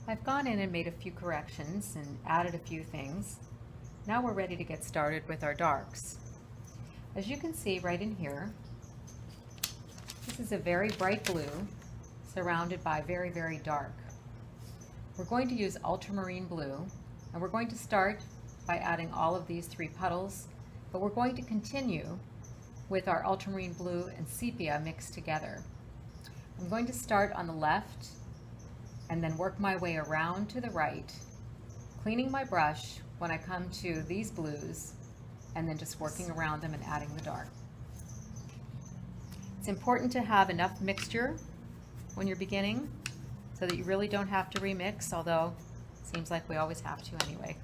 I've gone in and made a few corrections and added a few things. Now we're ready to get started with our darks. As you can see right in here, this is a very bright blue surrounded by very, very dark. We're going to use ultramarine blue, and we're going to start by adding all of these three puddles, but we're going to continue with our ultramarine blue and sepia mixed together. I'm going to start on the left and then work my way around to the right, cleaning my brush when I come to these blues, and then just working around them and adding the dark. It's important to have enough mixture when you're beginning so that you really don't have to remix, although it seems like we always have to anyway.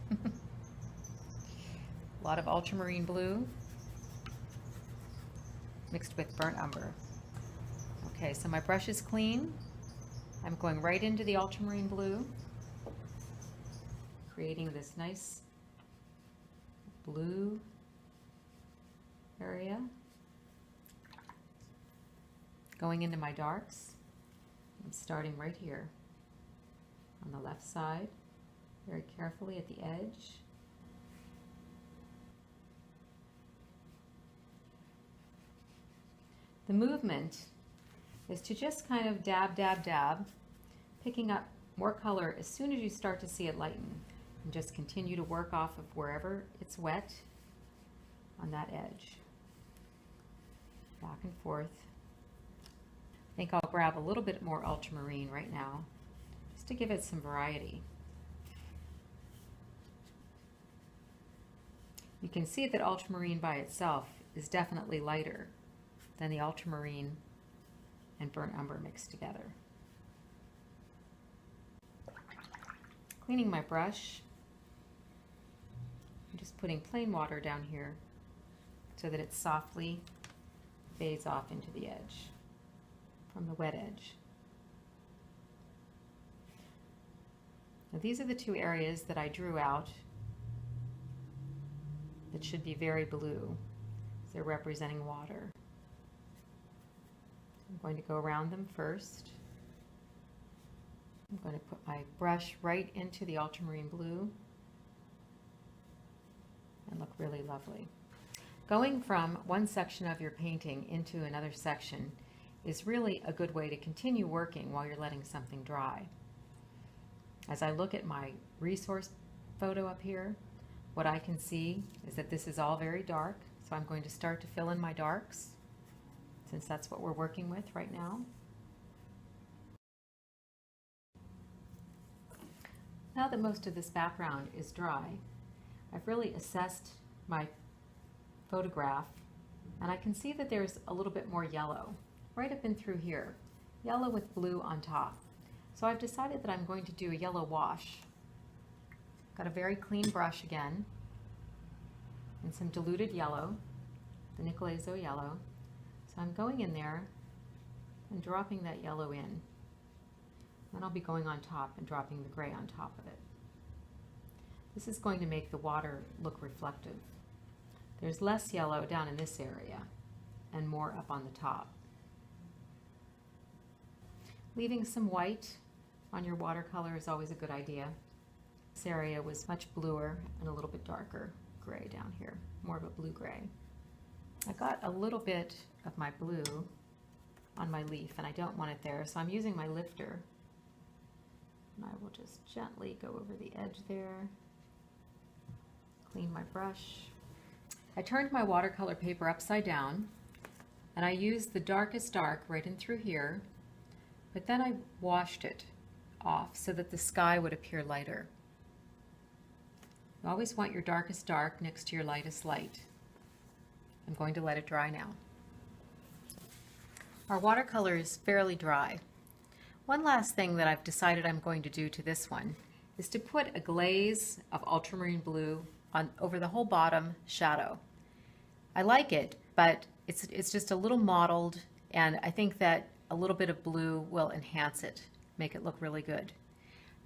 A lot of ultramarine blue mixed with burnt umber. Okay, so my brush is clean. I'm going right into the ultramarine blue, creating this nice blue area. Going into my darks, I'm starting right here on the left side, very carefully at the edge. The movement is to just kind of dab, dab, dab, picking up more color as soon as you start to see it lighten. And just continue to work off of wherever it's wet on that edge. Back and forth. I think I'll grab a little bit more ultramarine right now, just to give it some variety. You can see that ultramarine by itself is definitely lighter than the ultramarine and burnt umber mixed together. Cleaning my brush, I'm just putting plain water down here so that it softly fades off into the edge from the wet edge. Now these are the two areas that I drew out that should be very blue. They're representing water. I'm going to go around them first. I'm going to put my brush right into the ultramarine blue and look really lovely. Going from one section of your painting into another section is really a good way to continue working while you're letting something dry. As I look at my resource photo up here, what I can see is that this is all very dark, so I'm going to start to fill in my darks, since that's what we're working with right now. Now that most of this background is dry, I've really assessed my photograph, and I can see that there's a little bit more yellow right up and through here, yellow with blue on top. So I've decided that I'm going to do a yellow wash. Got a very clean brush again, and some diluted yellow, the Nicolazo yellow. So I'm going in there and dropping that yellow in. Then I'll be going on top and dropping the gray on top of it. This is going to make the water look reflective. There's less yellow down in this area and more up on the top. Leaving some white on your watercolor is always a good idea. This area was much bluer and a little bit darker gray down here, more of a blue-gray. I got a little bit of my blue on my leaf and I don't want it there, so I'm using my lifter. And I will just gently go over the edge there, clean my brush. I turned my watercolor paper upside down and I used the darkest dark right in through here, but then I washed it off so that the sky would appear lighter. You always want your darkest dark next to your lightest light. I'm going to let it dry now. Our watercolor is fairly dry. One last thing that I've decided I'm going to do to this one is to put a glaze of ultramarine blue over the whole bottom shadow. I like it, but it's just a little mottled, and I think that a little bit of blue will enhance it, make it look really good.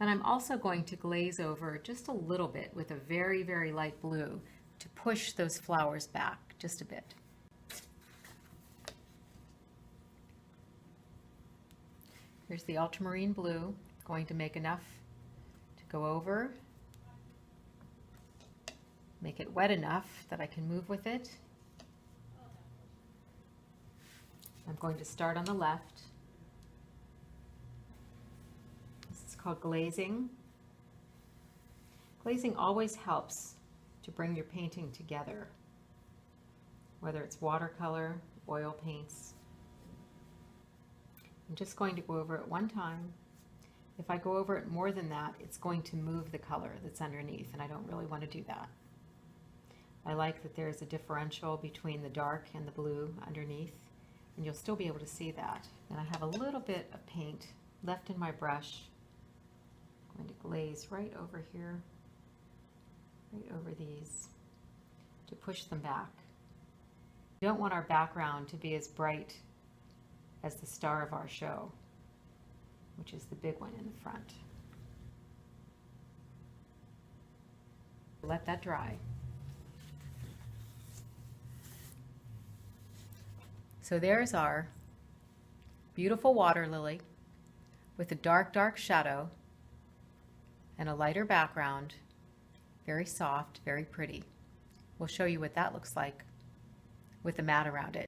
And I'm also going to glaze over just a little bit with a very, very light blue to push those flowers back just a bit. Here's the ultramarine blue, going to make enough go over, make it wet enough that I can move with it. I'm going to start on the left. This is called glazing. Glazing always helps to bring your painting together, whether it's watercolor, oil paints. I'm just going to go over it one time. If I go over it more than that, it's going to move the color that's underneath, and I don't really want to do that. I like that there's a differential between the dark and the blue underneath, and you'll still be able to see that. And I have a little bit of paint left in my brush. I'm going to glaze right over here, right over these, to push them back. We don't want our background to be as bright as the star of our show, which is the big one in the front. Let that dry. So there's our beautiful water lily with a dark, dark shadow and a lighter background. Very soft, very pretty. We'll show you what that looks like with the mat around it.